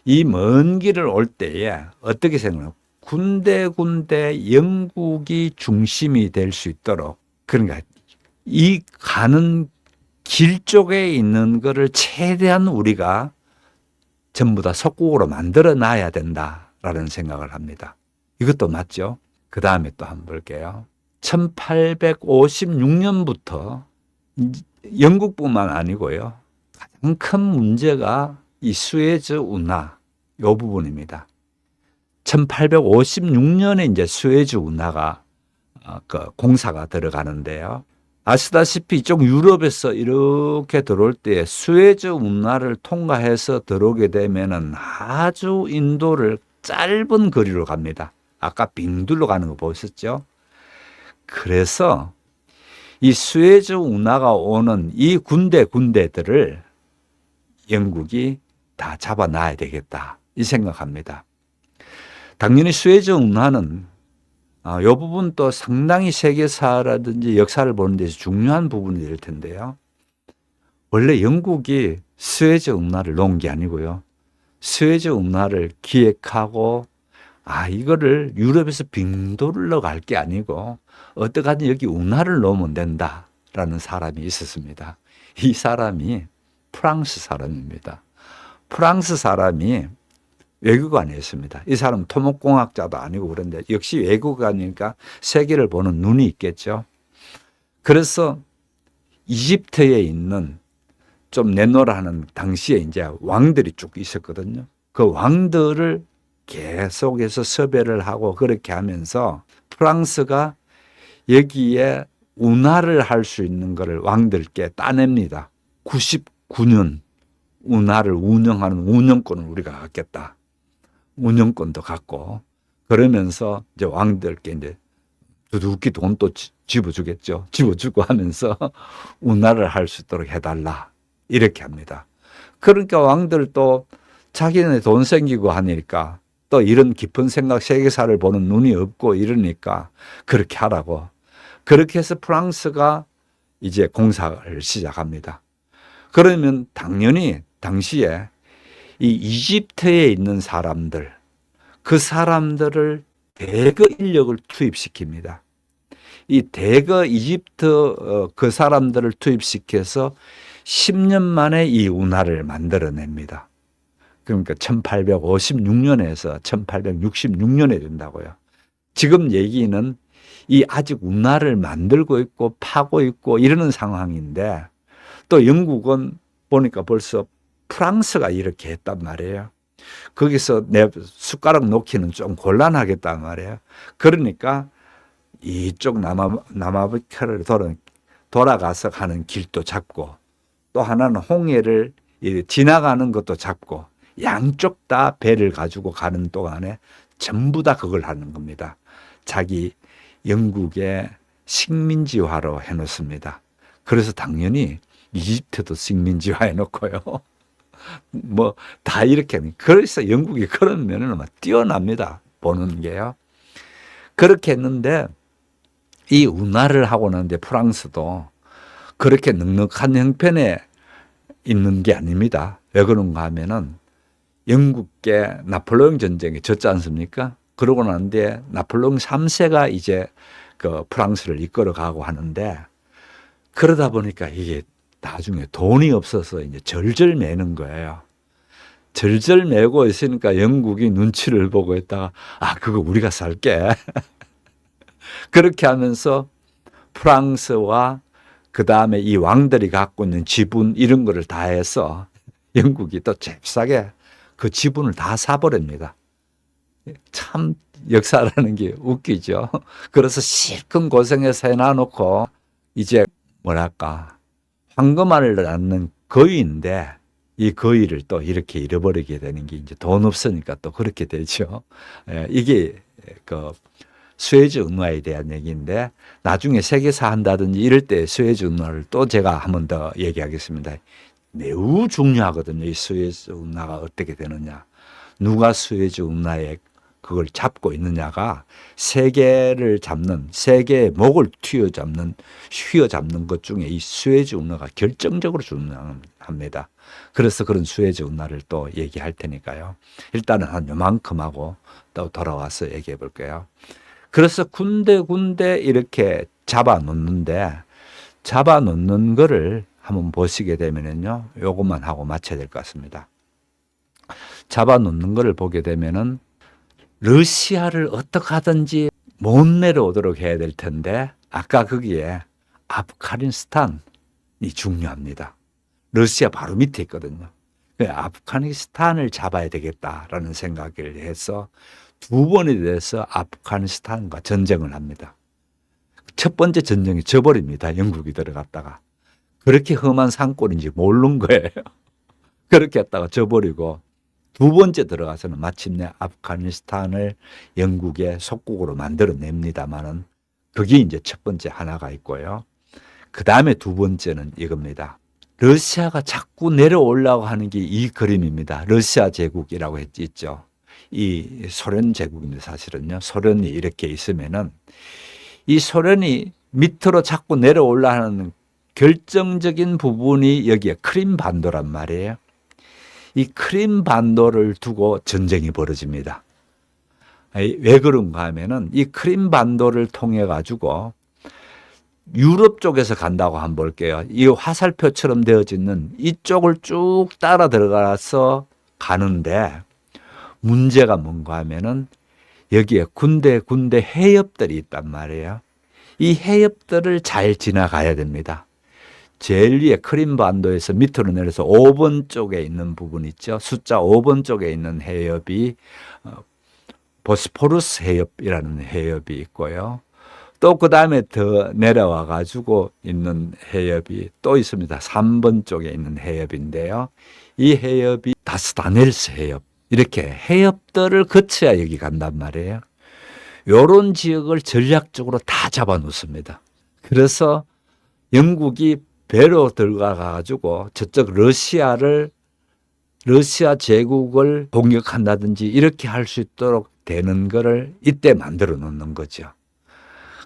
이 먼 길을 올 때에 어떻게 생각해요? 군데군데 영국이 중심이 될 수 있도록, 그러니까 이 가는 길 쪽에 있는 거를 최대한 우리가 전부 다 속국으로 만들어 놔야 된다라는 생각을 합니다. 이것도 맞죠? 그 다음에 또 한번 볼게요. 1856년부터 영국뿐만 아니고요. 가장 큰 문제가 이 수에즈 운하 이 부분입니다. 1856년에 이제 수에즈 운하가 공사가 들어가는데요. 아시다시피 이쪽 유럽에서 이렇게 들어올 때 수에즈 운하를 통과해서 들어오게 되면은 아주 인도를 짧은 거리로 갑니다. 아까 빙둘러 가는 거 보셨죠? 그래서 이 수에즈 운하가 오는 이 군데들을 영국이 다 잡아놔야 되겠다 이 생각합니다. 당연히 수에즈 운하는 이 부분도 상당히 세계사라든지 역사를 보는 데서 중요한 부분이 될 텐데요. 원래 영국이 수에즈 운하를 놓은 게 아니고요. 수에즈 운하를 기획하고 이거를 유럽에서 빙돌러 갈 게 아니고 어떡하든 여기 운하를 놓으면 된다라는 사람이 있었습니다. 이 사람이 프랑스 사람입니다. 프랑스 사람이 외교관이었습니다. 이 사람은 토목공학자도 아니고 그런데 역시 외교관이니까 세계를 보는 눈이 있겠죠. 그래서 이집트에 있는 좀 내노라 하는 당시에 이제 왕들이 쭉 있었거든요. 그 왕들을 계속해서 섭외를 하고 그렇게 하면서 프랑스가 여기에 운하를 할 수 있는 것을 왕들께 따냅니다. 99년 운하를 운영하는 운영권을 우리가 갖겠다. 운영권도 갖고 그러면서 이제 왕들께 이제 두둑히 돈 또 집어주겠죠. 집어주고 하면서 운하를 할 수 있도록 해달라. 이렇게 합니다. 그러니까 왕들도 자기네 돈 생기고 하니까 또 이런 깊은 생각, 세계사를 보는 눈이 없고 이러니까 그렇게 하라고. 그렇게 해서 프랑스가 이제 공사를 시작합니다. 그러면 당연히 당시에 이 이집트에 있는 사람들, 그 사람들을 대거 인력을 투입시킵니다. 이 대거 이집트 그 사람들을 투입시켜서 10년 만에 이 운하를 만들어냅니다. 그러니까 1856년에서 1866년에 된다고요. 지금 얘기는 이 아직 운하를 만들고 있고 파고 있고 이러는 상황인데 또 영국은 보니까 벌써 프랑스가 이렇게 했단 말이에요. 거기서 내 숟가락 놓기는 좀 곤란하겠단 말이에요. 그러니까 이쪽 남아프리카를 돌아가서 가는 길도 잡고 또 하나는 홍해를 지나가는 것도 잡고 양쪽 다 배를 가지고 가는 동안에 전부 다 그걸 하는 겁니다. 자기 영국의 식민지화로 해놓습니다. 그래서 당연히 이집트도 식민지화 해놓고요. 뭐 다 이렇게 그래서 영국이 그런 면에는 막 뛰어납니다. 보는 게요. 그렇게 했는데 이 운하를 하고 나는데 프랑스도 그렇게 넉넉한 형편에 있는 게 아닙니다. 왜 그런가 하면은 영국계 나폴레옹 전쟁에 졌지 않습니까? 그러고 난데 나폴레옹 3세가 이제 그 프랑스를 이끌어 가고 하는데 그러다 보니까 이게 나중에 돈이 없어서 이제 절절 매는 거예요. 절절 매고 있으니까 영국이 눈치를 보고 있다가 그거 우리가 살게. 그렇게 하면서 프랑스와 그 다음에 이 왕들이 갖고 있는 지분 이런 거를 다 해서 영국이 또 잽싸게 그 지분을 다 사버립니다. 참 역사라는 게 웃기죠. 그래서 실컷 고생해서 해놔놓고 이제 뭐랄까 황금알을 낳는 거위인데 이 거위를 또 이렇게 잃어버리게 되는 게 이제 돈 없으니까 또 그렇게 되죠. 이게 그 수에즈 운하에 대한 얘기인데 나중에 세계사 한다든지 이럴 때 수에즈 운하를 또 제가 한 번 더 얘기하겠습니다. 매우 중요하거든요. 이 수에즈 운하가 어떻게 되느냐. 누가 수에즈 운하에 그걸 잡고 있느냐가 세계를 잡는 세계의 목을 휘어잡는 것 중에 이 수에즈 운하가 결정적으로 중요합니다. 그래서 그런 수에즈 운하를 또 얘기할 테니까요. 일단은 한 요만큼 하고 또 돌아와서 얘기해 볼게요. 그래서 군데군데 이렇게 잡아놓는데 잡아놓는 거를 한번 보시게 되면은요. 요것만 하고 마쳐야 될 것 같습니다. 잡아놓는 거를 보게 되면은 러시아를 어떻게 하든지 못 내려오도록 해야 될 텐데 아까 거기에 아프가니스탄이 중요합니다. 러시아 바로 밑에 있거든요. 아프가니스탄을 잡아야 되겠다라는 생각을 해서 두 번에 대해서 아프가니스탄과 전쟁을 합니다. 첫 번째 전쟁이 져버립니다. 영국이 들어갔다가. 그렇게 험한 산골인지 모르는 거예요. 그렇게 했다가 져버리고 두 번째 들어가서는 마침내 아프가니스탄을 영국의 속국으로 만들어냅니다만은 그게 이제 첫 번째 하나가 있고요. 그 다음에 두 번째는 이겁니다. 러시아가 자꾸 내려오려고 하는 게 이 그림입니다. 러시아 제국이라고 있죠. 이 소련 제국인데 사실은요. 소련이 이렇게 있으면은 이 소련이 밑으로 자꾸 내려오려고 하는 결정적인 부분이 여기에 크림 반도란 말이에요. 이 크림 반도를 두고 전쟁이 벌어집니다. 왜 그런가 하면은 이 크림 반도를 통해 가지고 유럽 쪽에서 간다고 한번 볼게요. 이 화살표처럼 되어지는 이쪽을 쭉 따라 들어가서 가는데 문제가 뭔가 하면은 여기에 군데 해협들이 있단 말이에요. 이 해협들을 잘 지나가야 됩니다. 제일 위에 크림 반도에서 밑으로 내려서 5번 쪽에 있는 부분 있죠. 숫자 5번 쪽에 있는 해협이 보스포루스 해협이라는 해협이 있고요. 또 그 다음에 더 내려와 가지고 있는 해협이 또 있습니다. 3번 쪽에 있는 해협인데요. 이 해협이 다스다넬스 해협. 이렇게 해협들을 거쳐야 여기 간단 말이에요. 요런 지역을 전략적으로 다 잡아 놓습니다. 그래서 영국이 배로 들어가 가지고 저쪽 러시아 제국을 공격한다든지 이렇게 할 수 있도록 되는 거를 이때 만들어 놓는 거죠.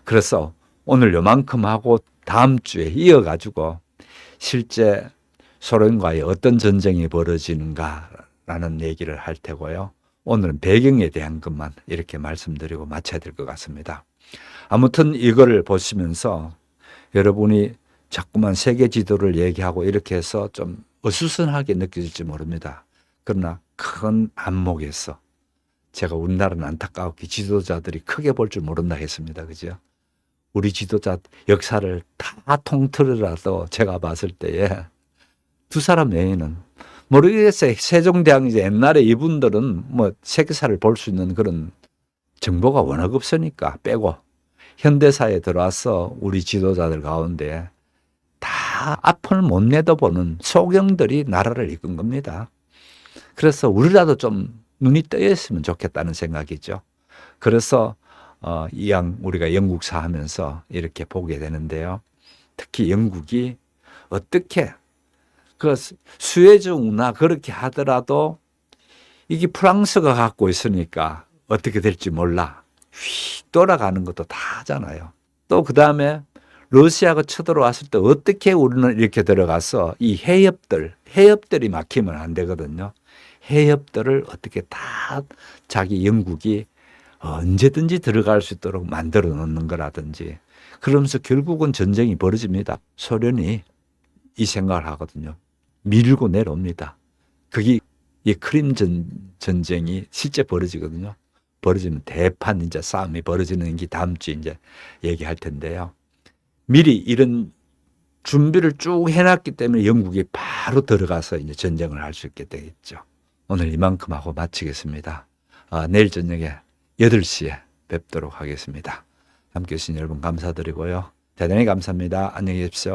그래서 오늘 요만큼 하고 다음 주에 이어가지고 실제 소련과의 어떤 전쟁이 벌어지는가라는 얘기를 할 테고요. 오늘은 배경에 대한 것만 이렇게 말씀드리고 마쳐야 될 것 같습니다. 아무튼 이거를 보시면서 여러분이 자꾸만 세계 지도를 얘기하고 이렇게 해서 좀 어수선하게 느껴질지 모릅니다. 그러나 큰 안목에서 제가 우리나라는 안타깝게 지도자들이 크게 볼 줄 모른다 했습니다. 그죠? 우리 지도자 역사를 다 통틀어라도 제가 봤을 때에 두 사람 외에는 모르겠어요. 세종대왕 이제 옛날에 이분들은 뭐 세계사를 볼 수 있는 그런 정보가 워낙 없으니까 빼고 현대사에 들어와서 우리 지도자들 가운데 다 앞을 못 내다보는 소경들이 나라를 이끈 겁니다. 그래서 우리라도 좀 눈이 떠 있으면 좋겠다는 생각이죠. 그래서 이왕 우리가 영국사 하면서 이렇게 보게 되는데요. 특히 영국이 어떻게 그 수에즈 운하 그렇게 하더라도 이게 프랑스가 갖고 있으니까 어떻게 될지 몰라. 휙 돌아가는 것도 다 하잖아요. 또 그 다음에 러시아가 쳐들어왔을 때 어떻게 우리는 이렇게 들어가서 이 해협들이 막히면 안 되거든요. 해협들을 어떻게 다 자기 영국이 언제든지 들어갈 수 있도록 만들어 놓는 거라든지 그러면서 결국은 전쟁이 벌어집니다. 소련이 이 생각을 하거든요. 밀고 내려옵니다. 그게 이 크림 전쟁이 실제 벌어지거든요. 벌어지면 대판 이제 싸움이 벌어지는 게 다음 주에 이제 얘기할 텐데요. 미리 이런 준비를 쭉 해놨기 때문에 영국이 바로 들어가서 이제 전쟁을 할 수 있게 되겠죠. 오늘 이만큼 하고 마치겠습니다. 내일 저녁에 8시에 뵙도록 하겠습니다. 함께 해주신 여러분 감사드리고요. 대단히 감사합니다. 안녕히 계십시오.